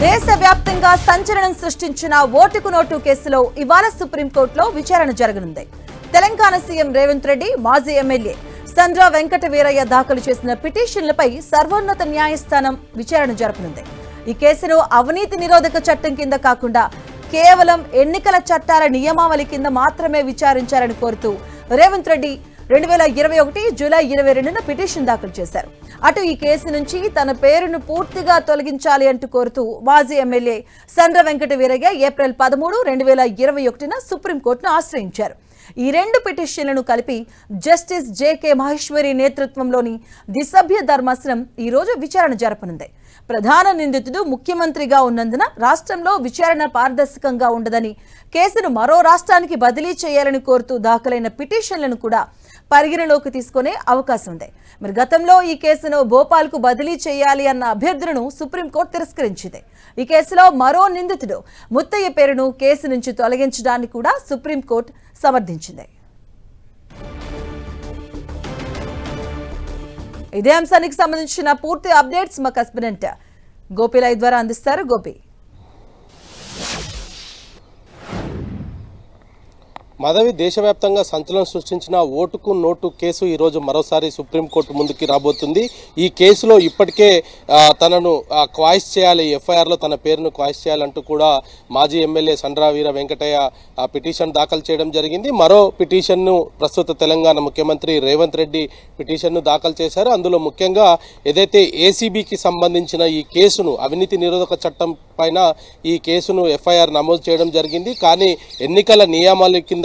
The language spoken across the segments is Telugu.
దేశవ్యాప్తంగా సంచలనం సృష్టించిన ఓటుకు నోటు కేసులో ఇవాళ సుప్రీంకోర్టులో విచారణ జరగనుంది. తెలంగాణ సీఎం రేవంత్ రెడ్డి, మాజీ ఎమ్మెల్యే సండ్ర వెంకట వీరయ్య దాఖలు చేసిన పిటిషన్లపై సర్వోన్నత న్యాయస్థానం విచారణ జరపనుంది. ఈ కేసును అవినీతి నిరోధక చట్టం కింద కాకుండా కేవలం ఎన్నికల చట్టాల నియమావళి కింద మాత్రమే విచారించాలని కోరుతూ రేవంత్ రెడ్డి 2021 జూలై 22న పిటిషన్ దాఖలు చేశారు. అటు ఈ కేసు నుంచి తన పేరును పూర్తిగా తొలగించాలి అంటూ కోరుతూ మాజీ ఎమ్మెల్యే సండ్ర వెంకట వీరయ్య ఏప్రిల్ 13, 2021న సుప్రీంకోర్టును ఆశ్రయించారు. ఈ రెండు పిటిషన్లను కలిపి జస్టిస్ జేకే మహేశ్వరి నేతృత్వంలోని ద్విసభ్య ధర్మాసనం ఈ రోజు విచారణ జరపనుంది. ప్రధాన నిందితుడు ముఖ్యమంత్రిగా ఉన్నందున రాష్ట్రంలో విచారణ పారదర్శకంగా ఉండదని, కేసును మరో రాష్ట్రానికి బదిలీ చేయాలని కోరుతూ దాఖలైన పిటిషన్లను కూడా పరిగణలోకి తీసుకునే అవకాశం ఉంది. మరి గతంలో ఈ కేసును భోపాల్కు బదిలీ చేయాలి అన్న అభ్యర్థులను సుప్రీంకోర్టు తిరస్కరించింది. ఈ కేసులో మరో నిందితుడు ముత్తయ్య పేరును కేసు నుంచి తొలగించడాన్ని కూడా సుప్రీంకోర్టు సమర్థించింది. ఇదే అంశానికి సంబంధించిన పూర్తి అప్డేట్స్ మా కరెస్పాండెంట్ గోపి లైవ్ ద్వారా అందిస్తారు. గోపి, మాధవి, దేశవ్యాప్తంగా సంచలనం సృష్టించిన ఓటుకు నోటు కేసు ఈరోజు మరోసారి సుప్రీంకోర్టు ముందుకి రాబోతుంది. ఈ కేసులో ఇప్పటికే తనను క్వాయిస్ చేయాలి, ఎఫ్ఐఆర్లో తన పేరును క్వాయిస్ చేయాలంటూ కూడా మాజీ ఎమ్మెల్యే సండ్ర వీర వెంకటయ్య పిటిషన్ దాఖలు చేయడం జరిగింది. మరో పిటిషన్ను ప్రస్తుత తెలంగాణ ముఖ్యమంత్రి రేవంత్ రెడ్డి పిటిషన్ను దాఖలు చేశారు. అందులో ముఖ్యంగా ఏదైతే ఏసీబీకి సంబంధించిన ఈ కేసును, అవినీతి నిరోధక చట్టం పైన ఈ కేసును ఎఫ్ఐఆర్ నమోదు చేయడం జరిగింది. కానీ ఎన్నికల నియమాల కింద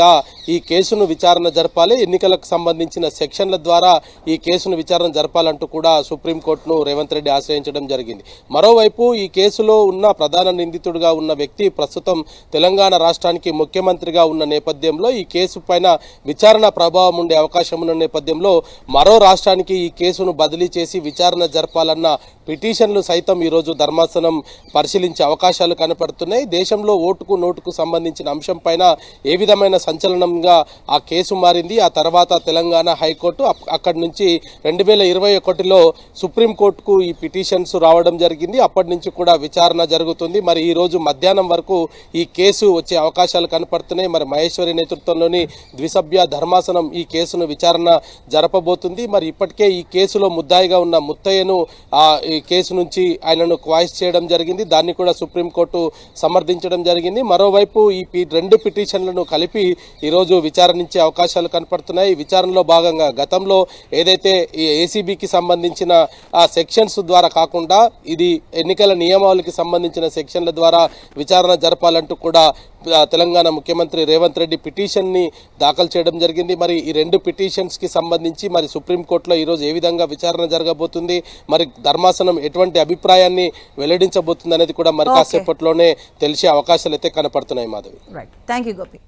ఈ కేసును విచారణ జరపాలి, ఎన్నికలకు సంబంధించిన సెక్షన్ల ద్వారా ఈ కేసును విచారణ జరపాలంటూ కూడా సుప్రీంకోర్టును రేవంత్ రెడ్డి ఆశ్రయించడం జరిగింది. మరోవైపు ఈ కేసులో ఉన్న ప్రధాన నిందితుడిగా ఉన్న వ్యక్తి ప్రస్తుతం తెలంగాణ రాష్ట్రానికి ముఖ్యమంత్రిగా ఉన్న నేపథ్యంలో ఈ కేసు పైన విచారణ ప్రభావం ఉండే అవకాశం ఉన్న నేపథ్యంలో మరో రాష్ట్రానికి ఈ కేసును బదిలీ చేసి విచారణ జరపాలన్న పిటిషన్లు సైతం ఈరోజు ధర్మాసనం పరిశీలించే అవకాశాలు కనపడుతున్నాయి. దేశంలో ఓటుకు నోటుకు సంబంధించిన అంశం పైన ఏ విధమైన సంచలనంగా ఆ కేసు మారింది. ఆ తర్వాత తెలంగాణ హైకోర్టు, అక్కడి నుంచి 2021లో సుప్రీంకోర్టుకు ఈ పిటిషన్స్ రావడం జరిగింది. అప్పటి నుంచి కూడా విచారణ జరుగుతుంది. మరి ఈ రోజు మధ్యాహ్నం వరకు ఈ కేసు వచ్చే అవకాశాలు కనపడుతున్నాయి. మరి మహేశ్వరి నేతృత్వంలోని ద్విసభ్య ధర్మాసనం ఈ కేసును విచారణ జరపబోతుంది. మరి ఇప్పటికే ఈ కేసులో ముద్దాయిగా ఉన్న ముత్తయ్యను ఈ కేసు నుంచి ఆయనను క్వాయిస్ చేయడం జరిగింది. దాన్ని కూడా సుప్రీంకోర్టు సమర్థించడం జరిగింది. మరోవైపు ఈ రెండు పిటిషన్లను కలిపి ఈరోజు విచారణించే అవకాశాలు కనపడుతున్నాయి. విచారణలో భాగంగా గతంలో ఏదైతే ఈ ఏసీబీకి సంబంధించిన సెక్షన్స్ ద్వారా కాకుండా ఇది ఎన్నికల నియమావళికి సంబంధించిన సెక్షన్ల ద్వారా విచారణ జరపాలంటూ కూడా తెలంగాణ ముఖ్యమంత్రి రేవంత్ రెడ్డి పిటిషన్ని దాఖలు చేయడం జరిగింది. మరి ఈ రెండు పిటిషన్స్కి సంబంధించి మరి సుప్రీంకోర్టులో ఈరోజు ఏ విధంగా విచారణ జరగబోతుంది, మరి ధర్మాసనం ఎటువంటి అభిప్రాయాన్ని వెల్లడించబోతుంది అనేది కూడా మరి కాసేపట్లోనే తెలిసే అవకాశాలు అయితే కనపడుతున్నాయి. Madhavi, thank you Gopi.